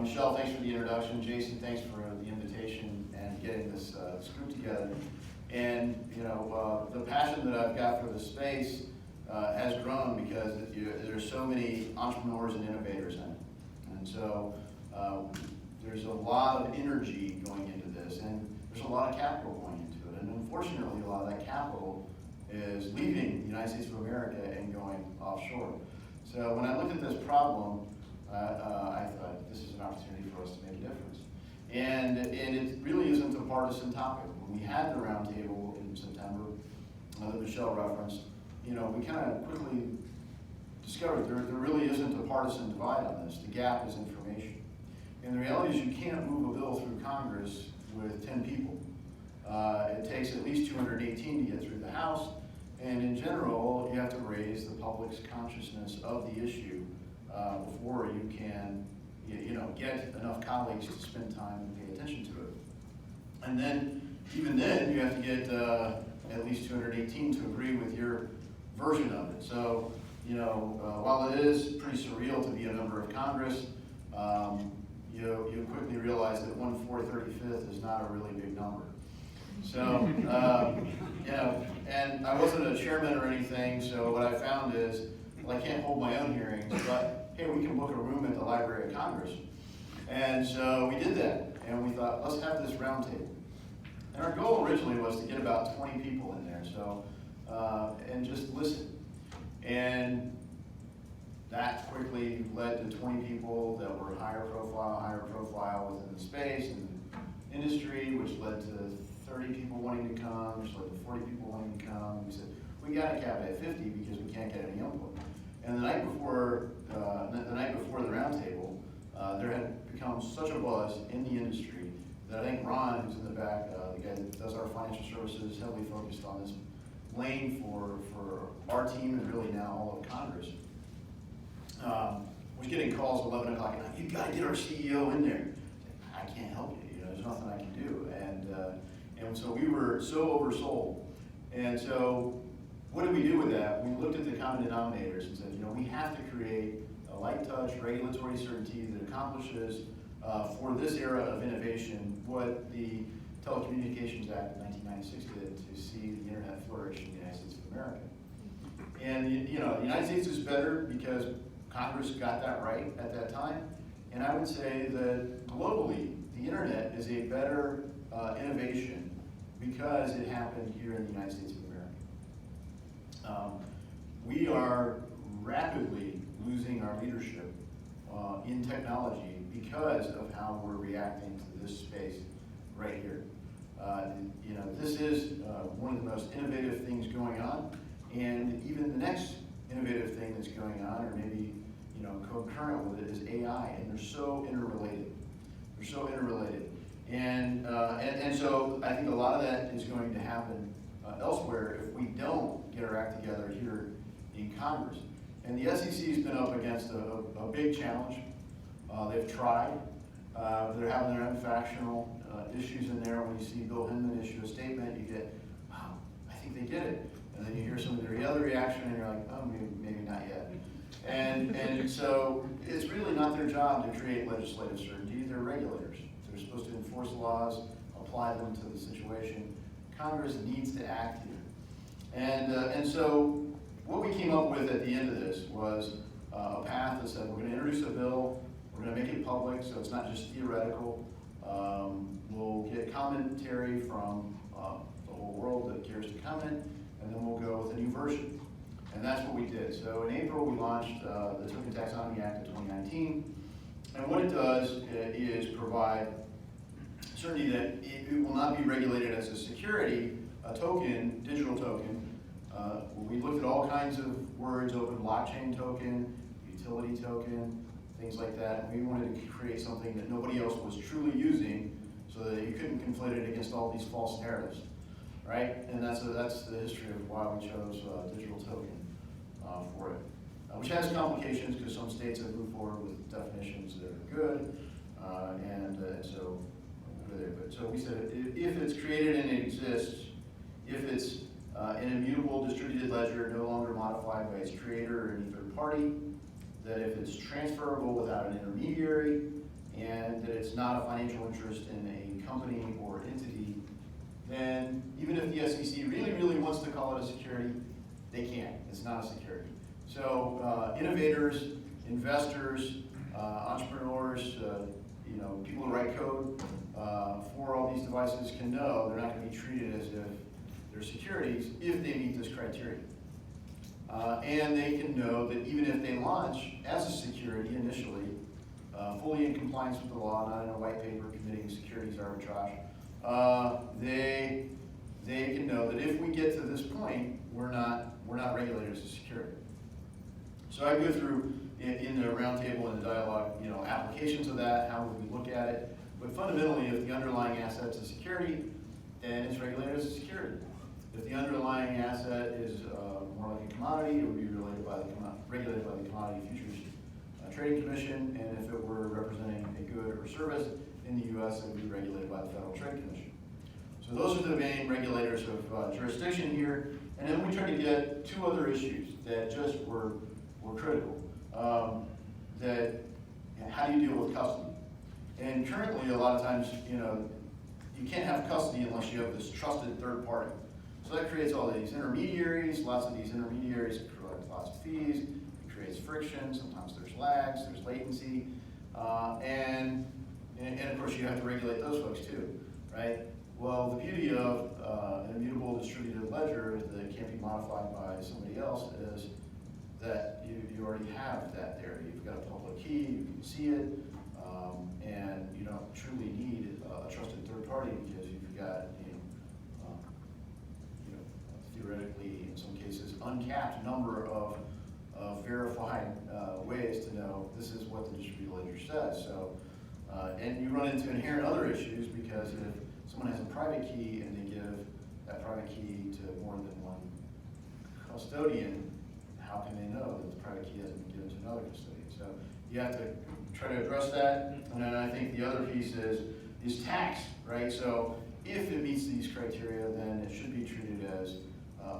Michelle, thanks for the introduction. Jason, thanks for the invitation and getting this group together. And the passion that I've got for the space has grown because there's so many entrepreneurs and innovators in it. And so there's a lot of energy going into this, and there's a lot of capital going into it. And unfortunately, a lot of that capital is leaving the United States of America and going offshore. So when I looked at this problem, I thought this is an opportunity for us to make a difference. And it really isn't a partisan topic. When we had the roundtable in September that Michelle referenced, we kind of quickly discovered there really isn't a partisan divide on this. The gap is information. And the reality is you can't move a bill through Congress with 10 people. It takes at least 218 to get through the House. And in general, you have to raise the public's consciousness of the issue before you can get enough colleagues to spend time and pay attention to it. And then, even then, you have to get at least 218 to agree with your version of it. So, while it is pretty surreal to be a member of Congress, you quickly realize that 1/435 is not a really big number. So, and I wasn't a chairman or anything, so what I found is, well, I can't hold my own hearings, but hey, we can book a room at the Library of Congress. And so we did that, and we thought, let's have this roundtable. And our goal originally was to get about 20 people in there, so, and just listen. And that quickly led to 20 people that were higher profile within the space and industry, which led to 30 people wanting to come, which led to 40 people wanting to come. We said, we got to cap it at 50 because we can't get any input. And the night before the roundtable, there had become such a buzz in the industry that I think Ron, who's in the back, the guy that does our financial services, heavily focused on this lane for our team and really now all of Congress, was getting calls at 11 o'clock at night. You got to get our CEO in there. I can't help you. There's nothing I can do. And so we were so oversold. And so what did we do with that? We looked at the common denominators and said, we have to create a light touch regulatory certainty that accomplishes for this era of innovation what the Telecommunications Act of 1996 did to see the internet flourish in the United States of America. And the United States is better because Congress got that right at that time. And I would say that globally, the internet is a better innovation because it happened here in the United States of America. We are rapidly losing our leadership in technology because of how we're reacting to this space right here. This is one of the most innovative things going on, and even the next innovative thing that's going on, or maybe concurrent with it, is AI, and they're so interrelated. And so I think a lot of that is going to happen elsewhere if we don't get our act together here in Congress. And the SEC has been up against a big challenge. They've tried. They're having their own factional issues in there. When you see Bill Hinman issue a statement, you get, wow, I think they did it. And then you hear some of the other reaction, and you're like, oh, maybe not yet. And so it's really not their job to create legislative certainty. They're regulators. They're supposed to enforce laws, apply them to the situation. Congress needs to act here. And so what we came up with at the end of this was a path that said we're going to introduce a bill, we're going to make it public so it's not just theoretical. We'll get commentary from the whole world that cares to comment, and then we'll go with a new version. And that's what we did. So in April, we launched the Token Taxonomy Act of 2019. And what it does is provide certainty that it will not be regulated as a security, a token, digital token. We looked at all kinds of words, open blockchain token, utility token, things like that. And we wanted to create something that nobody else was truly using so that you couldn't conflate it against all these false narratives, right? And that's the history of why we chose digital token for it, which has complications because some states have moved forward with definitions that are good, and so we'll go there. But so we said if it's created and it exists, if it's an immutable distributed ledger, no longer modified by its creator or any third party, that if it's transferable without an intermediary, and that it's not a financial interest in a company or entity, then even if the SEC really, really wants to call it a security, they can't. It's not a security. So innovators, investors, entrepreneurs, people who write code for all these devices can know they're not going to be treated as if they're securities if they meet this criteria. And they can know that even if they launch as a security initially, fully in compliance with the law, not in a white paper committing securities arbitrage, they can know that if we get to this point, we're not regulated as a security. So I go through in the roundtable and the dialogue, applications of that, how would we look at it? But fundamentally, if the underlying asset's a security, then it's regulated as a security. If the underlying asset is more like a commodity, it would be regulated by the Commodity Futures Trading Commission, and if it were representing a good or service in the U.S., it would be regulated by the Federal Trade Commission. So those are the main regulators of jurisdiction here, and then we try to get two other issues that just were critical. That how do you deal with custody? And currently, a lot of times, you can't have custody unless you have this trusted third party. So that creates all these intermediaries. Lots of these intermediaries collect lots of fees. It creates friction. Sometimes there's lags. There's latency, and of course you have to regulate those folks too, right? Well, the beauty of an immutable distributed ledger that can't be modified by somebody else is that you already have that there. You've got a public key. You can see it, and you don't truly need a trusted third party because you've got theoretically, in some cases, uncapped number of verified ways to know this is what the distributed ledger says. So, and you run into inherent other issues because if someone has a private key and they give that private key to more than one custodian, how can they know that the private key hasn't been given to another custodian? So you have to try to address that. And then I think the other piece is tax, right? So if it meets these criteria, then it should be treated as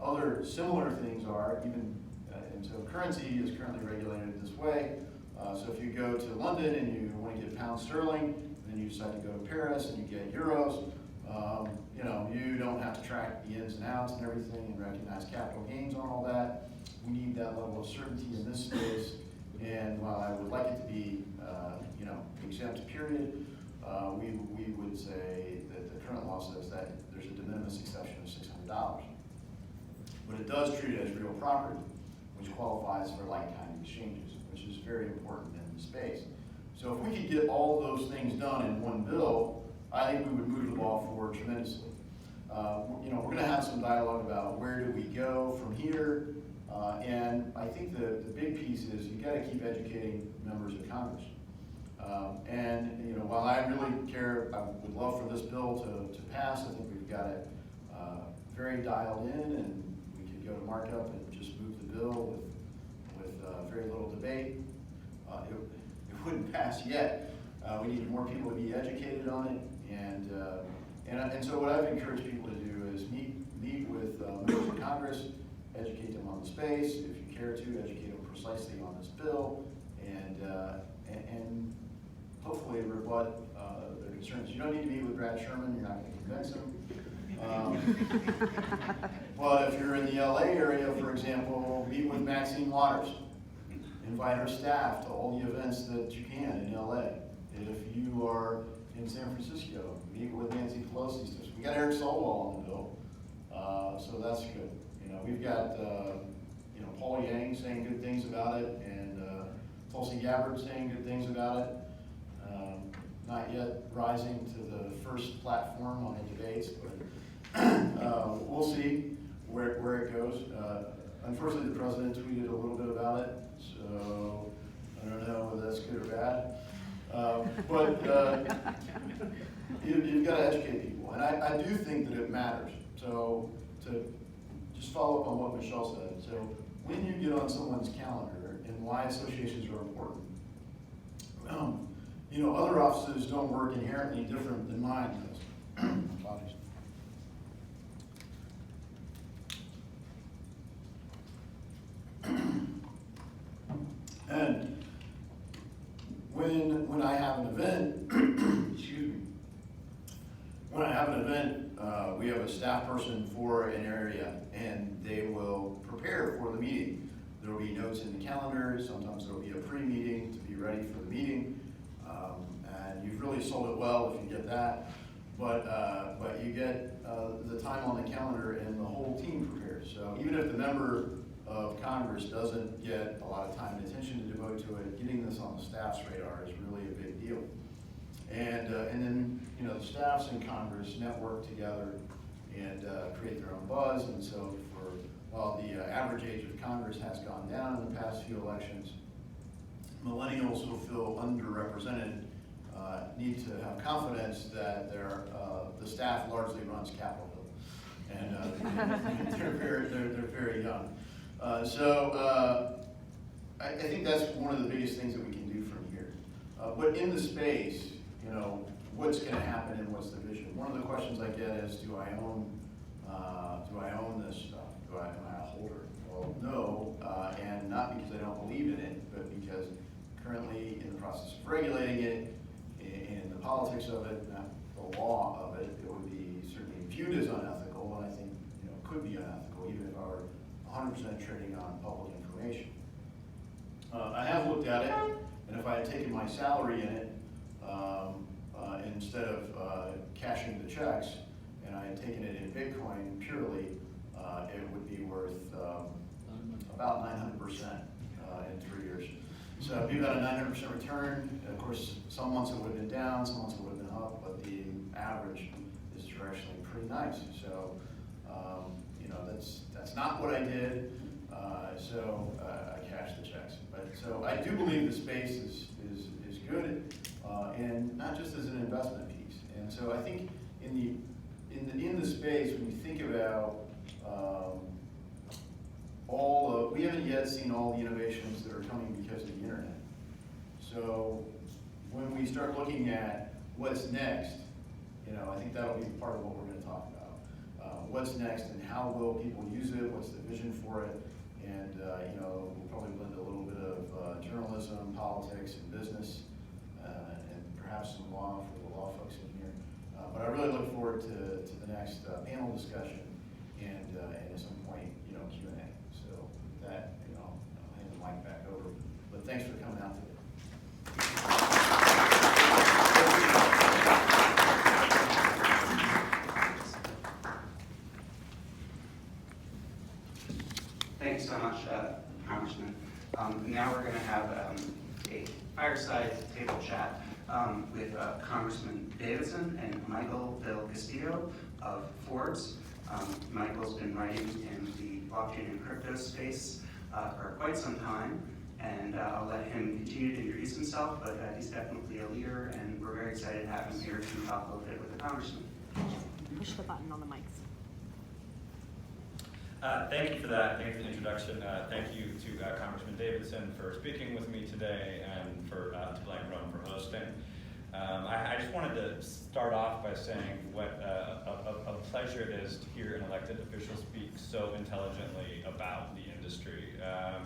other similar things are, even, and so currency is currently regulated this way. So if you go to London and you want to get pound sterling, and then you decide to go to Paris and you get euros, you don't have to track the ins and outs and everything and recognize capital gains on all that. We need that level of certainty in this space. And while I would like it to be, exempt period, we would say that the current law says that there's a de minimis exception of $600. But it does treat it as real property, which qualifies for like-kind exchanges, which is very important in the space. So if we could get all those things done in one bill, I think we would move the ball forward tremendously. We're going to have some dialogue about where do we go from here, and I think the big piece is you got to keep educating members of Congress. While I really care, I would love for this bill to pass. I think we've got it very dialed in, and we could go to markup and just move the bill with very little debate. It wouldn't pass yet. We need more people to be educated on it, and so what I've encouraged people to do is meet with members of Congress, educate them on the space. If you care to, educate them precisely on this bill, and hopefully rebut their concerns. You don't need to meet with Brad Sherman. You're not going to convince him. But if you're in the LA area, for example, meet with Maxine Waters. Invite her staff to all the events that you can in LA. If you are in San Francisco, meet with Nancy Pelosi. We got Eric Swalwell on the bill, so that's good. We've got Paul Yang saying good things about it, and Tulsi Gabbard saying good things about it. Not yet rising to the first platform on the debates, but we'll see where it goes. Unfortunately, the president tweeted a little bit about it, so I don't know whether that's good or bad. But you've got to educate people, and I do think that it matters. So to just follow up on what Michelle said. So when you get on someone's calendar and why associations are important, other offices don't work inherently different than mine does. Apologies. And when I have an event for an area, and they will prepare for the meeting. There will be notes in the calendar. Sometimes there will be a pre-meeting to be ready for the meeting. And you've really sold it well if you get that. But you get the time on the calendar, and the whole team prepares. So even if the member of Congress doesn't get a lot of time and attention to devote to it, getting this on the staff's radar is really a big deal. And then the staffs in Congress network together and create their own buzz. And so while the average age of Congress has gone down in the past few elections, millennials who feel underrepresented need to have confidence that the staff largely runs Capitol Hill, and they're very young. I think that's one of the biggest things that we can do from here. But in the space, what's going to happen and what's the vision? One of the questions I get is, do I own this stuff? Am I a holder? Well, no, and not because I don't believe in it, but because currently in the process of regulating it, in the politics of it, not the law of it, it would be certainly viewed as unethical, and I think could be unethical even if I were 100% trading on public information. I have looked at it, and if I had taken my salary in it, instead of cashing the checks, and I had taken it in Bitcoin purely, it would be worth about 900% in 3 years. So it'd be about a 900% return. Of course, some months it would have been down, some months it would have been up, but the average is directionally pretty nice. So, that's not what I did. I cashed the checks. So I do believe the space is good, and not just as an investment piece. And so I think in the space, when you think about we haven't yet seen all the innovations that are coming because of the internet. So when we start looking at what's next, I think that'll be part of what we're going to talk about. What's next and how will people use it? What's the vision for it? And we'll probably blend a little bit of journalism, politics, and business, and perhaps some law for the law folks in here. But I really look forward to the next panel discussion and at some point, Q&A. So with that, I'll hand the mic back over. But thanks for coming out today. Thanks so much, Congressman. Now we're going to have a fireside table chat with Congressman Davidson and Michael Del Castillo of Forbes. Michael's been writing in the blockchain and crypto space for quite some time, and I'll let him continue to introduce himself, but he's definitely a leader, and we're very excited to have him here to talk a little bit with the Congressman. Push the button on the mics. Thank you for that. Thank you for the introduction. Thank you to Congressman Davidson for speaking with me today, and to Blank Rome for hosting. I just wanted to start off by saying what a pleasure it is to hear an elected official speak so intelligently about the industry.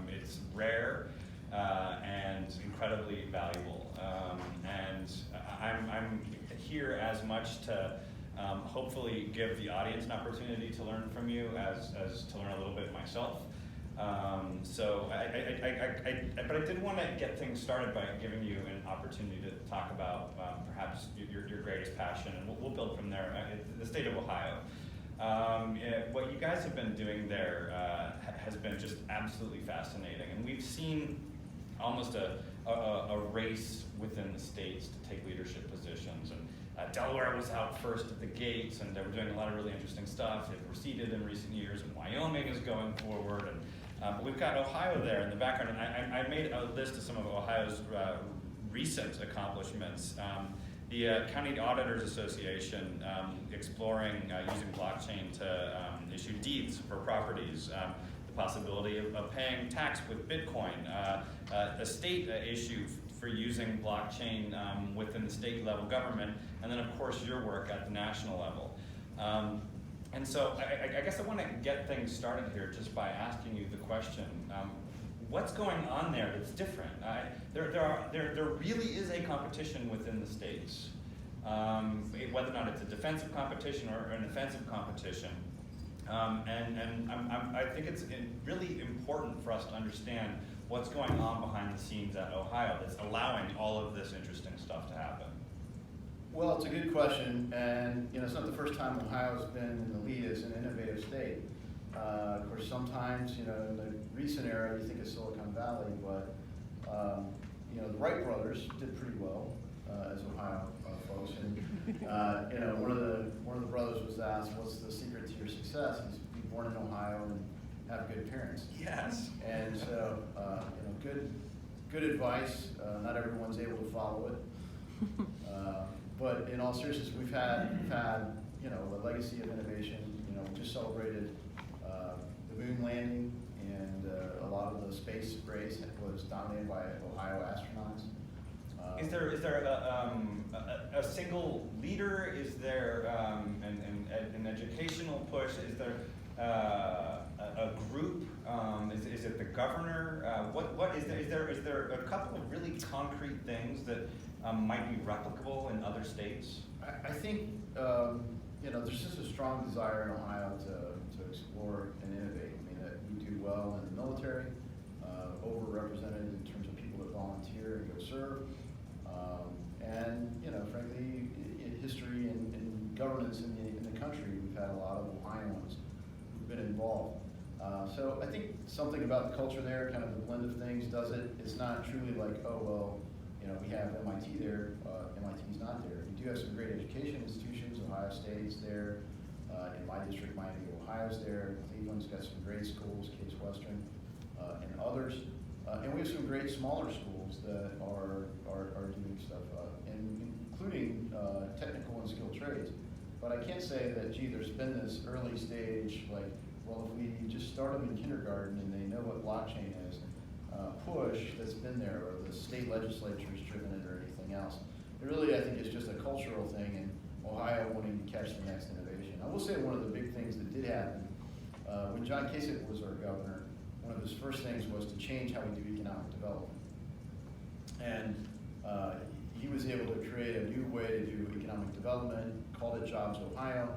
It's rare and incredibly valuable. And I'm here as much to hopefully give the audience an opportunity to learn from you as to learn a little bit myself. But I did want to get things started by giving you an opportunity to talk about perhaps your greatest passion, and we'll build from there. The state of Ohio. What you guys have been doing there has been just absolutely fascinating, and we've seen almost a race within the states to take leadership positions. And Delaware was out first at the gates, and they were doing a lot of really interesting stuff. They've receded in recent years, and Wyoming is going forward. And but we've got Ohio there in the background, and I made a list of some of Ohio's recent accomplishments. The County Auditors Association exploring using blockchain to issue deeds for properties, the possibility of paying tax with Bitcoin, a state issue for using blockchain within the state level government, and then of course your work at the national level. And so I guess I want to get things started here just by asking you the question, what's going on there that's different? There really is a competition within the states, whether or not it's a defensive competition or an offensive competition. I think it's really important for us to understand what's going on behind the scenes at Ohio that's allowing all of this interesting stuff to happen. Well, it's a good question, and it's not the first time Ohio's been in the lead as an innovative state. Of course, sometimes, in the recent era, you think of Silicon Valley, but the Wright brothers did pretty well as Ohio folks. And one of the brothers was asked, "What's the secret to your success?" He's born in Ohio and have good parents. Yes. And so, good advice. Not everyone's able to follow it. But in all seriousness, we've had a legacy of innovation. We just celebrated the moon landing, and a lot of the space race was dominated by Ohio astronauts. Is there a single leader? Is there an educational push? Is there a group? Is it the governor? What is there? Is there a couple of really concrete things that might be replicable in other states? I think there's just a strong desire in Ohio to explore and innovate. I mean, that we do well in the military, overrepresented in terms of people that volunteer and go serve, and frankly, in history and governance in the country, we've had a lot of Ohioans who've been involved. So I think something about the culture there, kind of the blend of things, does it. It's not truly like, oh well, we have MIT there. MIT's not there. We do have some great education institutions. Ohio State's there. In my district, Miami, Ohio's there. Cleveland's got some great schools, Case Western, and others. And we have some great smaller schools that are doing stuff, including technical and skilled trades. But I can't say that, gee, there's been this early stage, like, well, if we just start them in kindergarten and they know what blockchain is, push that's been there, or the state legislature's driven it, or anything else. It really, I think, is just a cultural thing in Ohio wanting to catch the next innovation. I will say one of the big things that did happen, when John Kasich was our governor, one of his first things was to change how we do economic development. And he was able to create a new way to do economic development, called it Jobs Ohio,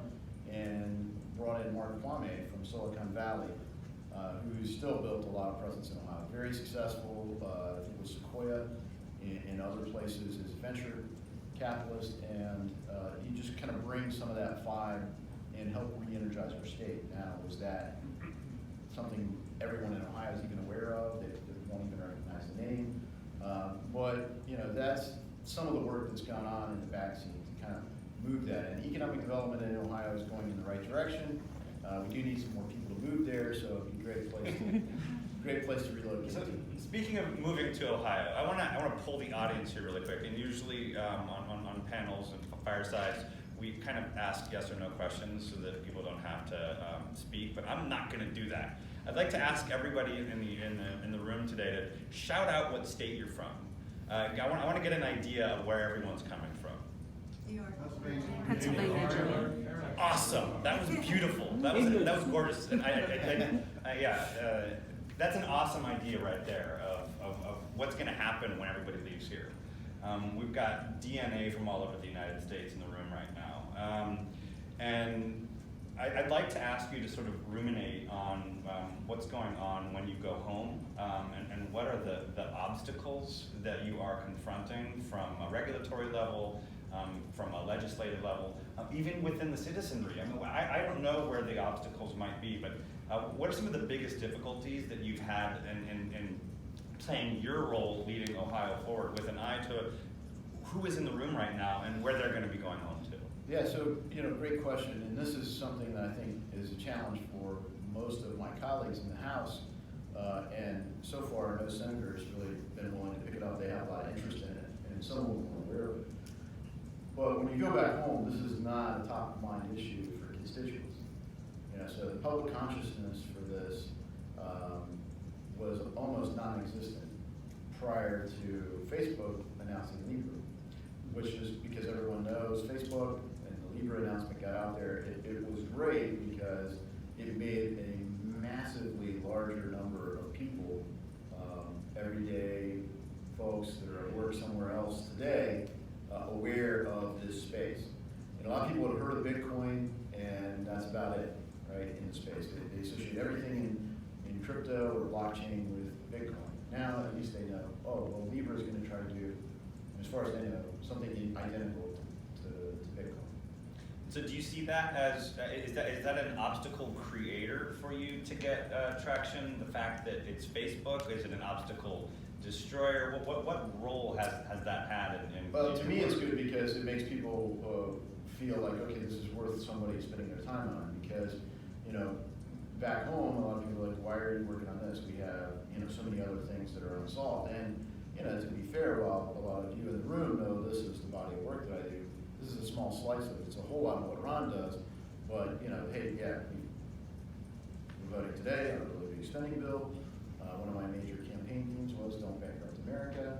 and brought in Mark Kwame from Silicon Valley, who's still built a lot of presence in Ohio. Very successful, I think with Sequoia and other places as a venture capitalist, and he just kind of brings some of that vibe and help re-energize our state. Now, was that something everyone in Ohio is even aware of? They won't even recognize the name. But that's some of the work that's gone on in the backseat to kind of move that. And economic development in Ohio is going in the right direction. We do need some more people to move there, so it'd be a great place to relocate. So, speaking of moving to Ohio, I want to pull the audience here really quick. And usually on panels and firesides, we kind of ask yes or no questions so that people don't have to speak. But I'm not going to do that. I'd like to ask everybody in the room today to shout out what state you're from. I want to get an idea of where everyone's coming from. New York. Pennsylvania. Awesome. That was beautiful. That was gorgeous. And that's an awesome idea right there of what's going to happen when everybody leaves here. We've got DNA from all over the United States in the room right now. And I'd like to ask you to sort of ruminate on what's going on when you go home, and what are the obstacles that you are confronting from a regulatory level, from a legislative level, even within the citizenry. I mean, I don't know where the obstacles might be, but what are some of the biggest difficulties that you've had in playing your role leading Ohio forward, with an eye to who is in the room right now and where they're going to be going home to? Yeah, so, great question, and this is something that I think is a challenge for most of my colleagues in the House, and so far no senator has really been willing to pick it up. They have a lot of interest in it, and some of them are aware of it. But when you go back home, this is not a top-of-mind issue for constituents. So the public consciousness for this was almost non-existent prior to Facebook announcing Libra, which is because everyone knows Facebook and the Libra announcement got out there. It was great because it made a massively larger number of people, everyday folks that are at work somewhere else today, aware of this space. And a lot of people have heard of Bitcoin, and that's about it. right, in the space. They associate everything in crypto or blockchain with Bitcoin. Now, at least they know, oh, well, Libra is going to try to do, as far as they know, something identical to Bitcoin. So do you see that as, is that an obstacle creator for you to get traction? The fact that it's Facebook, is it an obstacle destroyer? What role has that had in Well, to me, it's good because it makes people feel like, okay, this is worth somebody spending their time on. Because, you know, back home, a lot of people are like, why are you working on this? We have, you know, so many other things that are unsolved. And, you know, to be fair, while a lot of you in the room know this is the body of work that I do, this is a small slice of it. It's a whole lot of what Ron does. But, you know, hey, yeah, we're voting today on a really big spending bill. One of my major campaign themes was Don't Bankrupt America.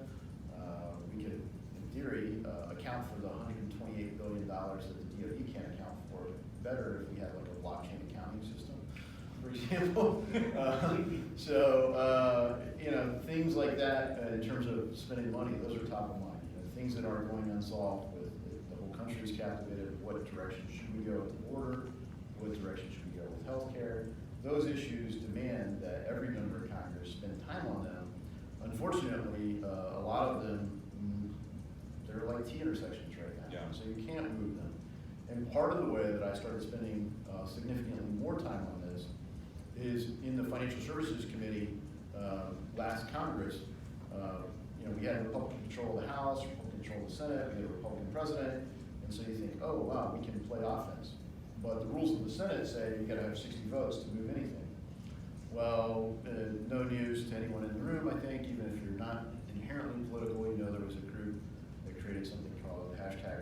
We could, in theory, account for the $128 billion that the DoD can't account for better if we had like a blockchain accounting system, for example. You know, things like that in terms of spending money, those are top of mind. You know, things that aren't going unsolved with the whole country's captivated. What direction should we go with the border? What direction should we go with healthcare? Those issues demand that every member of Congress spend time on them. Unfortunately, a lot of them, they're like T intersections right now, Yeah. so you can't move them. And part of the way that I started spending significantly more time on this is in the Financial Services Committee last Congress. You know, we had Republican control of the House, Republican control of the Senate, we had a Republican president, and so you think, oh wow, we can play offense. But the rules of the Senate say you got to have 60 votes to move anything. Well, no news to anyone in the room, I think, even if you're not inherently political, you know there was a group that created something called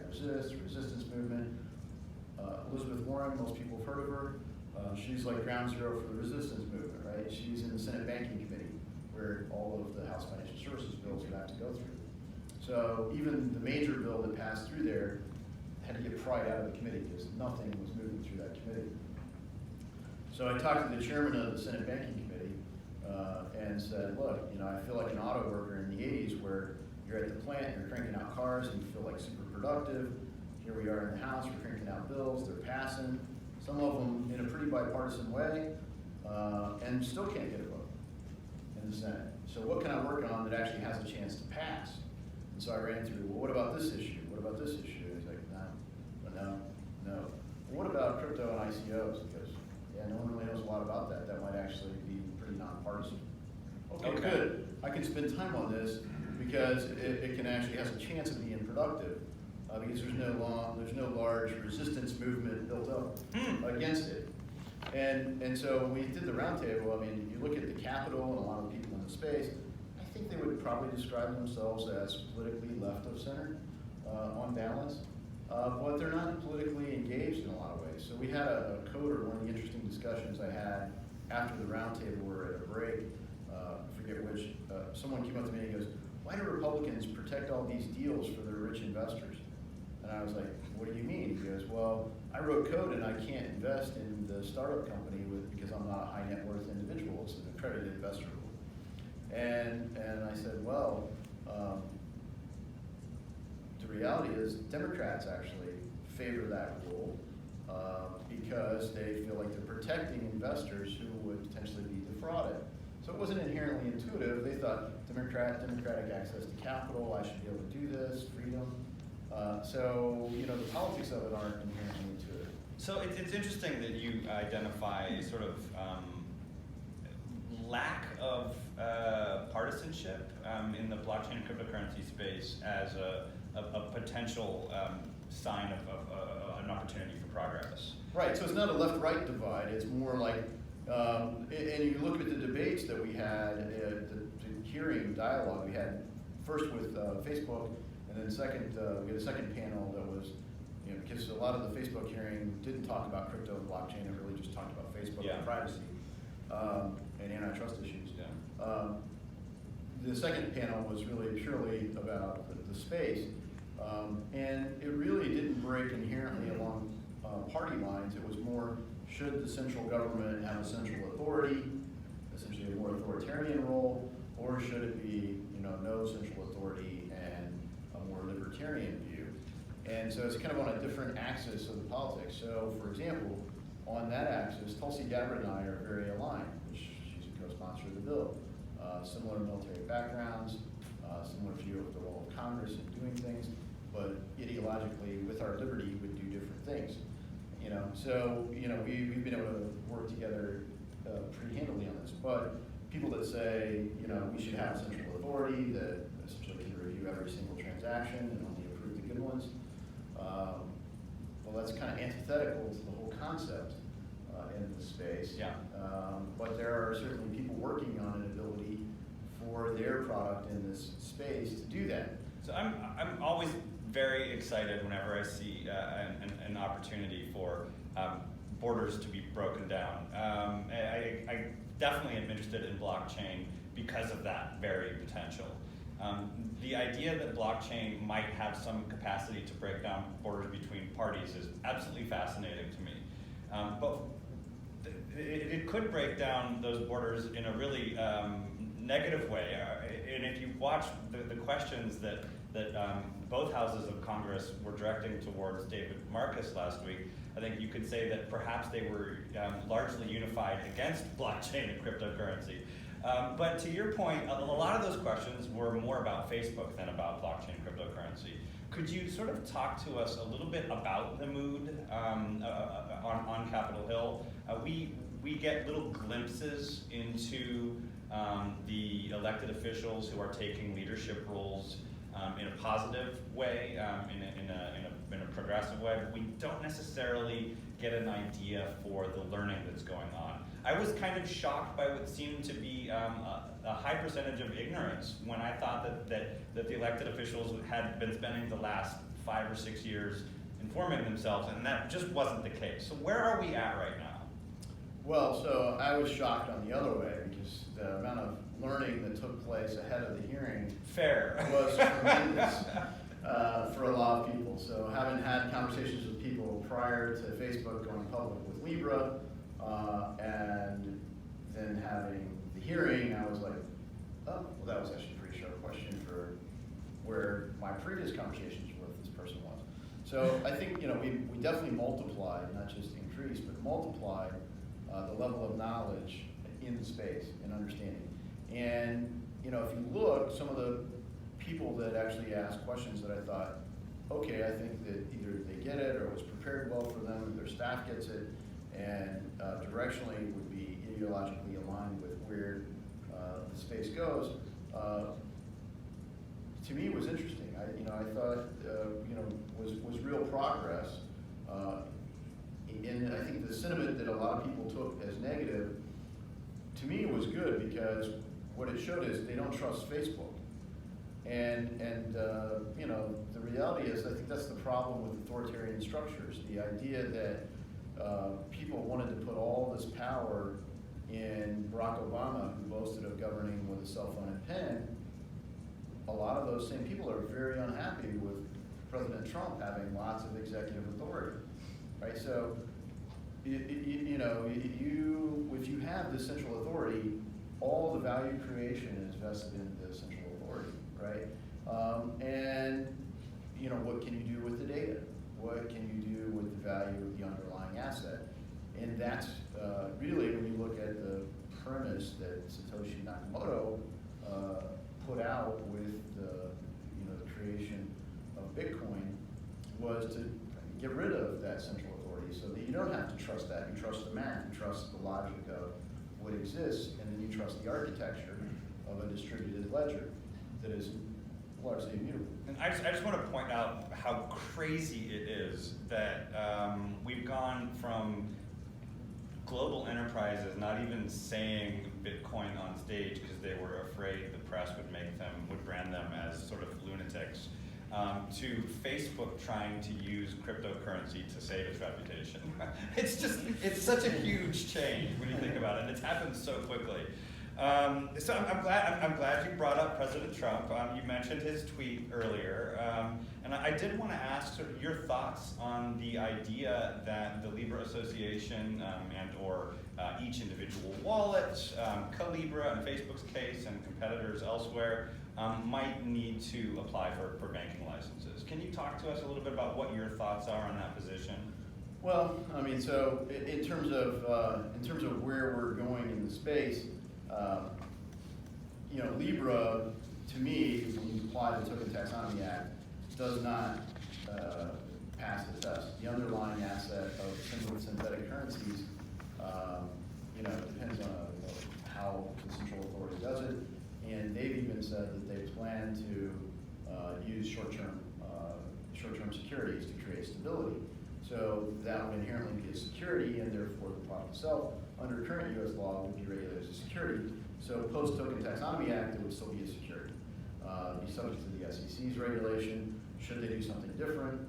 #resist, resistance movement. Elizabeth Warren, most people have heard of her. She's like ground zero for the resistance movement, right? She's in the Senate Banking Committee, where all of the House Financial Services bills would have to go through. So even the major bill that passed through there had to get pried out of the committee because nothing was moving through that committee. So I talked to the chairman of the Senate Banking Committee and said, look, you know, I feel like an auto worker in the 80s where you're at the plant, you're cranking out cars and you feel like super productive. Here we are in the House, we're cranking out bills, they're passing, some of them in a pretty bipartisan way, and still can't get a vote in the Senate. So what can I work on that actually has a chance to pass? And so I ran through, well, what about this issue? What about this issue? He's like, no. Well, what about crypto and ICOs? Because, yeah, no one really knows a lot about that. That might actually be pretty nonpartisan. Okay, good. I can spend time on this because it can actually has a chance of being productive because there's no large resistance movement built up against it. And so when we did the roundtable, I mean, you look at the Capitol and a lot of the people in the space, I think they would probably describe themselves as politically left of center on balance, but they're not politically engaged in a lot of ways. So we had a coder, one of the interesting discussions I had after the roundtable, we were at a break, I forget which, someone came up to me and goes, why do Republicans protect all these deals for their rich investors? And I was like, what do you mean? He goes, well, I wrote code and I can't invest in the startup company because I'm not a high net worth individual. It's an accredited investor rule. And I said, well, the reality is Democrats actually favor that rule because they feel like they're protecting investors who would potentially be defrauded. So it wasn't inherently intuitive. They thought democratic access to capital, I should be able to do this, freedom. So, you know, the politics of it aren't inherently intuitive. So it's interesting that you identify sort of lack of partisanship in the blockchain and cryptocurrency space as a potential sign of an opportunity for progress. Right, so it's not a left-right divide, it's more like, and you look at the debates that we had, the hearing dialogue we had, first with Facebook, and then second, we had a second panel that was, you know, because a lot of the Facebook hearing didn't talk about crypto and blockchain, it really just talked about Facebook and privacy and antitrust issues. Yeah. The second panel was really purely about the space, and it really didn't break inherently along party lines. It was more, should the central government have a central authority, essentially a more authoritarian role, or should it be, you know, no central authority and a more libertarian view? And so it's kind of on a different axis of the politics. So, for example, on that axis, Tulsi Gabbard and I are very aligned, which she's a co-sponsor of the bill. Similar military backgrounds, similar view of the role of Congress in doing things, but ideologically, with our liberty, would do different things. So we've been able to work together pretty handily on this. But people that say we should have central authority that essentially can review every single transaction and only approve the good ones, well, that's kind of antithetical to the whole concept in this space. Yeah. But there are certainly people working on an ability for their product in this space to do that. So I'm always very excited whenever I see an opportunity for borders to be broken down. I definitely am interested in blockchain because of that very potential. The idea that blockchain might have some capacity to break down borders between parties is absolutely fascinating to me. But it could break down those borders in a really negative way. And if you watch the questions that both houses of Congress were directing towards David Marcus last week, I think you could say that perhaps they were largely unified against blockchain and cryptocurrency. But to your point, a lot of those questions were more about Facebook than about blockchain and cryptocurrency. Could you sort of talk to us a little bit about the mood on Capitol Hill? We get little glimpses into the elected officials who are taking leadership roles in a positive way, in a progressive way, but we don't necessarily get an idea for the learning that's going on. I was kind of shocked by what seemed to be a high percentage of ignorance when I thought that the elected officials had been spending the last 5 or 6 years informing themselves, and that just wasn't the case. So where are we at right now? Well, so I was shocked on the other way because the amount of learning that took place ahead of the hearing Fair. was tremendous for a lot of people. So having had conversations with people prior to Facebook going public with Libra, and then having the hearing, I was like, oh, well, that was actually a pretty sharp question for where my previous conversations with this person was. So I think we definitely multiplied, not just increased, but multiplied the level of knowledge in the space and understanding. And if you look, some of the people that actually asked questions that I thought, okay, I think that either they get it or it was prepared well for them, or their staff gets it, and directionally would be ideologically aligned with where the space goes, to me was interesting. I thought was real progress. And I think the sentiment that a lot of people took as negative, to me was good because what it showed is they don't trust Facebook. And the reality is, I think that's the problem with authoritarian structures. The idea that people wanted to put all this power in Barack Obama, who boasted of governing with a cell phone and pen. A lot of those same people are very unhappy with President Trump having lots of executive authority, right? So, if you have this central authority, all the value creation is vested in the central authority, right? And what can you do with the data? What can you do with the value of the underlying asset? And that's really, when you look at the premise that Satoshi Nakamoto put out with the creation of Bitcoin, was to get rid of that central authority so that you don't have to trust that. You trust the math, you trust the logic of what exists, and then you trust the architecture of a distributed ledger that is largely immutable. And I just want to point out how crazy it is that we've gone from global enterprises not even saying Bitcoin on stage because they were afraid the press would brand them as sort of lunatics, to Facebook trying to use cryptocurrency to save its reputation. It's such a huge change when you think about it, and it's happened so quickly. So I'm glad you brought up President Trump. You mentioned his tweet earlier, and I did want to ask sort of your thoughts on the idea that the Libra Association and/or each individual wallet, Libra in Facebook's case, and competitors elsewhere might need to apply for banking licenses. Can you talk to us a little bit about what your thoughts are on that position? Well, I mean, so in terms of where we're going in the space, you know, Libra, to me, when you apply the Token Taxonomy Act, does not pass the test. The underlying asset of synthetic currencies, you know, depends on how the central authority does it, and they've even said that they plan to use short-term securities to create stability. So that would inherently be a security, and therefore the product itself, under current U.S. law, would be regulated as a security. So post-Token Taxonomy Act, it would still be a security. Be subject to the SEC's regulation. Should they do something different?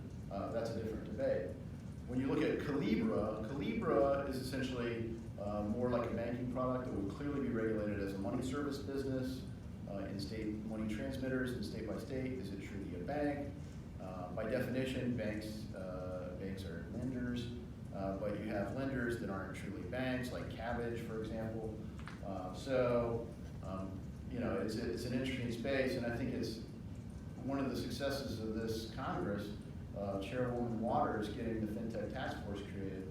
That's a different debate. When you look at Calibra is essentially more like a banking product that would clearly be regulated as a money service business in state money transmitters and state by state. Is it truly a bank? By definition, banks are lenders, but you have lenders that aren't truly banks, like Cabbage, for example. You know, it's an interesting space, and I think it's one of the successes of this Congress. Chairwoman Waters getting the FinTech Task Force created.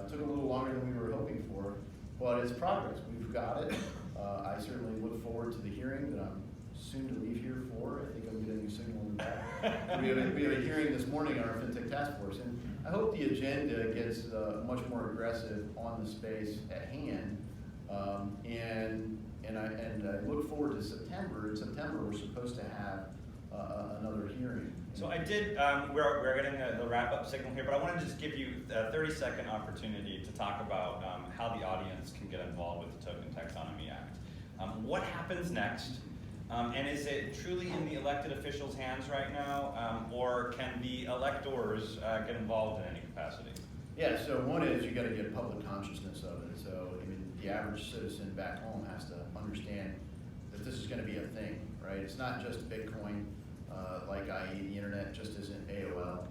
Took a little longer than we were hoping for, but it's progress. We've got it. I certainly look forward to the hearing that I'm soon to leave here for. I think I'm getting a signal in the back. We have a hearing this morning on our FinTech Task Force, and I hope the agenda gets much more aggressive on the space at hand. And I look forward to September. In September, we're supposed to have another hearing. So I did, we're getting the wrap-up signal here, but I want to just give you a 30-second opportunity to talk about how the audience can get involved with the Token Taxonomy Act. What happens next? And is it truly in the elected officials' hands right now, or can the electors get involved in any capacity? Yeah, so one is you got to get public consciousness of it. So I mean, the average citizen back home has to understand that this is going to be a thing, right? It's not just Bitcoin, like i.e. the internet just isn't AOL.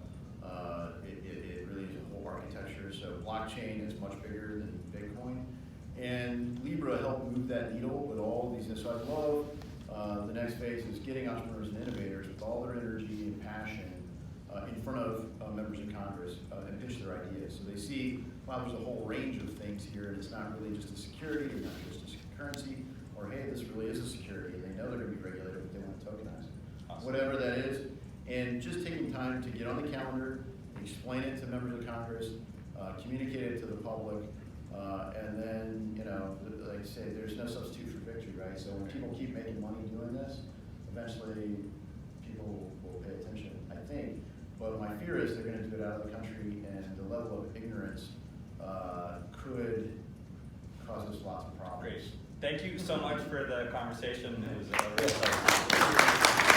It really is a whole architecture. So blockchain is much bigger than Bitcoin, and Libra helped move that needle with all these. So I love the next phase is getting entrepreneurs and innovators with all their energy and passion in front of members of Congress and pitch their ideas. So they see, wow, there's a whole range of things here, and it's not really just a security, or not just a currency, or hey, this really is a security, and they know they're going to be regulated, but they want to tokenize it. Awesome. Whatever that is, and just taking time to get on the calendar, explain it to members of Congress, communicate it to the public, and then, you know, like I say, there's no substitute for victory, right? So when people keep making money doing this, eventually people will pay attention, I think. But my fear is they're going to do it out of the country, and the level of ignorance could cause us lots of problems. Great. Thank you so much for the conversation. It was a real pleasure.